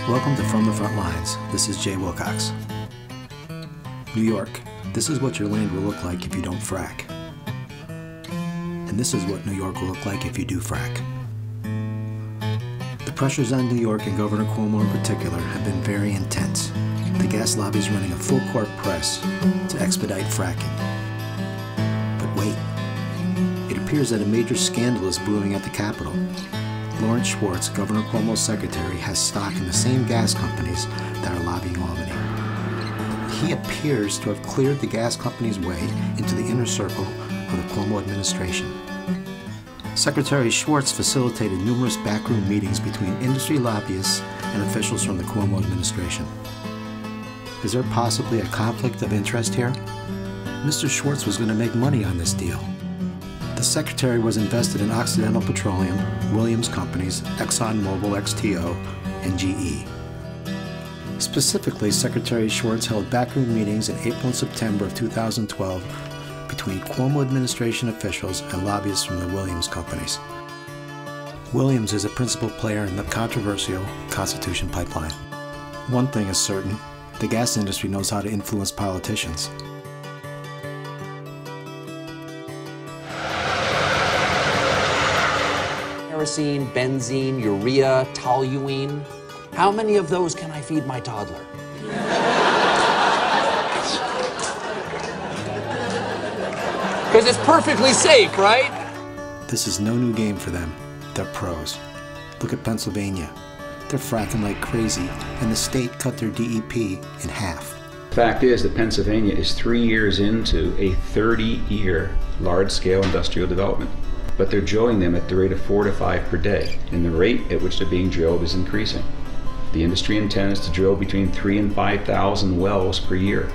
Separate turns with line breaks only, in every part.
Welcome to From the Front Lines. This is Jay Wilcox. New York, this is what your land will look like if you don't frack. And this is what New York will look like if you do frack. The pressures on New York and Governor Cuomo in particular have been very intense. The gas lobby is running a full-court press to expedite fracking. But wait, it appears that a major scandal is brewing at the Capitol. Lawrence Schwartz, Governor Cuomo's secretary, has stock in the same gas companies that are lobbying Albany. He appears to have cleared the gas company's way into the inner circle of the Cuomo administration. Secretary Schwartz facilitated numerous backroom meetings between industry lobbyists and officials from the Cuomo administration. Is there possibly a conflict of interest here? Mr. Schwartz was going to make money on this deal. The secretary was invested in Occidental Petroleum, Williams Companies, ExxonMobil, XTO, and GE. Specifically, Secretary Schwartz held backroom meetings in April and September of 2012 between Cuomo administration officials and lobbyists from the Williams Companies. Williams is a principal player in the controversial Constitution pipeline. One thing is certain, the gas industry knows how to influence politicians.
Kerosene, benzene, urea, toluene. How many of those can I feed my toddler? Because it's perfectly safe, right?
This is no new game for them. They're pros. Look at Pennsylvania. They're fracking like crazy, and the state cut their DEP in half.
Fact is that Pennsylvania is 3 years into a 30-year large-scale industrial development. But they're drilling them at the rate of 4 to 5 per day, and the rate at which they're being drilled is increasing. The industry intends to drill between 3,000 and 5,000 wells per year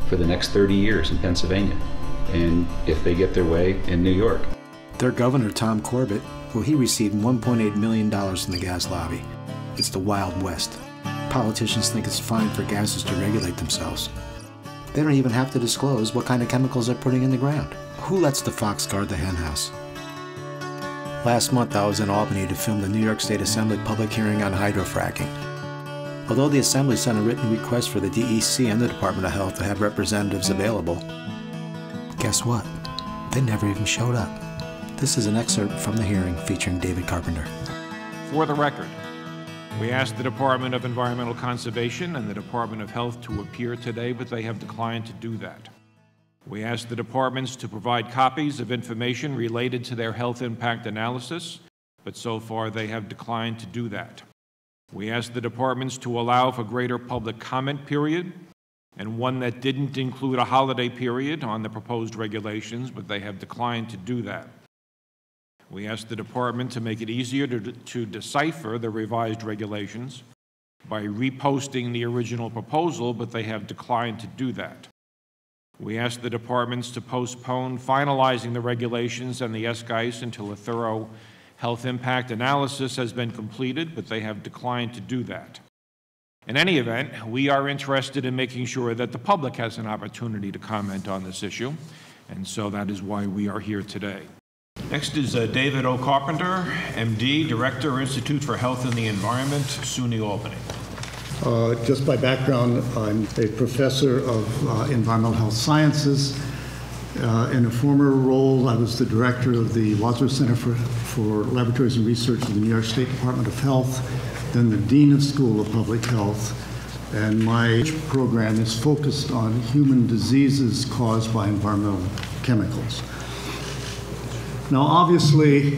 for the next 30 years in Pennsylvania, and if they get their way, in New York.
Their governor, Tom Corbett, well, he received $1.8 million from the gas lobby. It's the Wild West. Politicians think it's fine for gases to regulate themselves. They don't even have to disclose what kind of chemicals they're putting in the ground. Who lets the fox guard the henhouse? Last month, I was in Albany to film the New York State Assembly public hearing on hydrofracking. Although the Assembly sent a written request for the DEC and the Department of Health to have representatives available, guess what? They never even showed up. This is an excerpt from the hearing featuring David Carpenter.
For the record, we asked the Department of Environmental Conservation and the Department of Health to appear today, but they have declined to do that. We asked the departments to provide copies of information related to their health impact analysis, but so far they have declined to do that. We asked the departments to allow for greater public comment period, and one that didn't include a holiday period on the proposed regulations, but they have declined to do that. We asked the department to make it easier to decipher the revised regulations by reposting the original proposal, but they have declined to do that. We asked the departments to postpone finalizing the regulations and the SGICE until a thorough health impact analysis has been completed, but they have declined to do that. In any event, we are interested in making sure that the public has an opportunity to comment on this issue, and so that is why we are here today. Next is David O. Carpenter, MD, Director, Institute for Health and the Environment, SUNY Albany.
Just by background, I'm a professor of environmental health sciences. In a former role, I was the director of the Wadsworth Center for Laboratories and Research of the New York State Department of Health, then the Dean of School of Public Health. And my program is focused on human diseases caused by environmental chemicals. Now, obviously,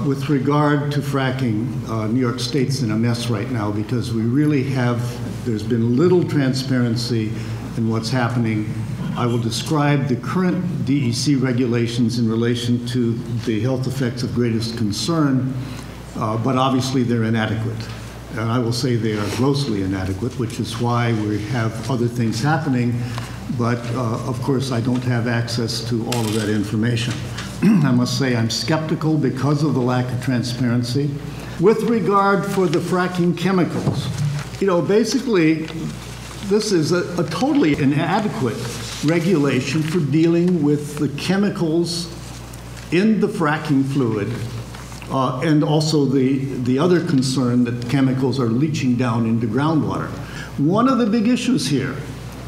with regard to fracking, New York State's in a mess right now because there's been little transparency in what's happening. I will describe the current DEC regulations in relation to the health effects of greatest concern, but obviously they're inadequate. And I will say they are grossly inadequate, which is why we have other things happening, but of course I don't have access to all of that information. I must say I'm skeptical because of the lack of transparency. With regard for the fracking chemicals, basically this is a totally inadequate regulation for dealing with the chemicals in the fracking fluid And also the other concern that chemicals are leaching down into groundwater. One of the big issues here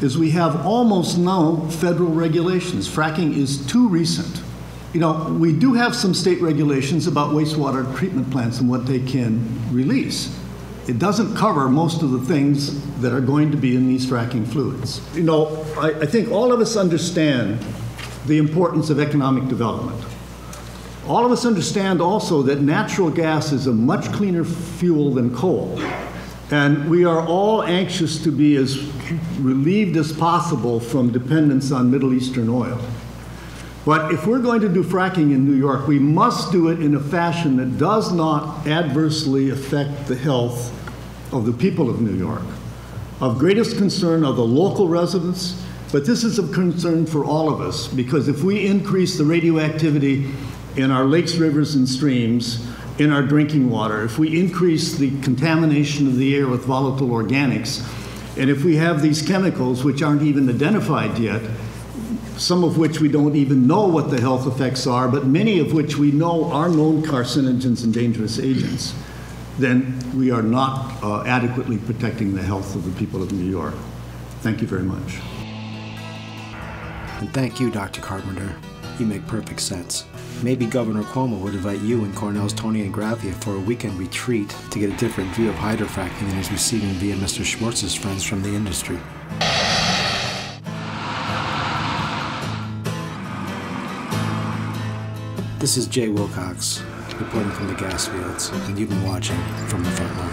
is we have almost no federal regulations. Fracking is too recent. You know, we do have some state regulations about wastewater treatment plants and what they can release. It doesn't cover most of the things that are going to be in these fracking fluids. You know, I think all of us understand the importance of economic development. All of us understand also that natural gas is a much cleaner fuel than coal. And we are all anxious to be as relieved as possible from dependence on Middle Eastern oil. But if we're going to do fracking in New York, we must do it in a fashion that does not adversely affect the health of the people of New York. Of greatest concern are the local residents, but this is of concern for all of us, because if we increase the radioactivity in our lakes, rivers, and streams, in our drinking water, if we increase the contamination of the air with volatile organics, and if we have these chemicals which aren't even identified yet, some of which we don't even know what the health effects are, but many of which we know are known carcinogens and dangerous agents, then we are not adequately protecting the health of the people of New York. Thank you very much.
And thank you, Dr. Carpenter. You make perfect sense. Maybe Governor Cuomo would invite you and Cornell's Tony and Graffia for a weekend retreat to get a different view of hydrofracking than he's receiving via Mr. Schwartz's friends from the industry. This is Jay Wilcox, reporting from the gas fields, and you've been watching From the Front Line.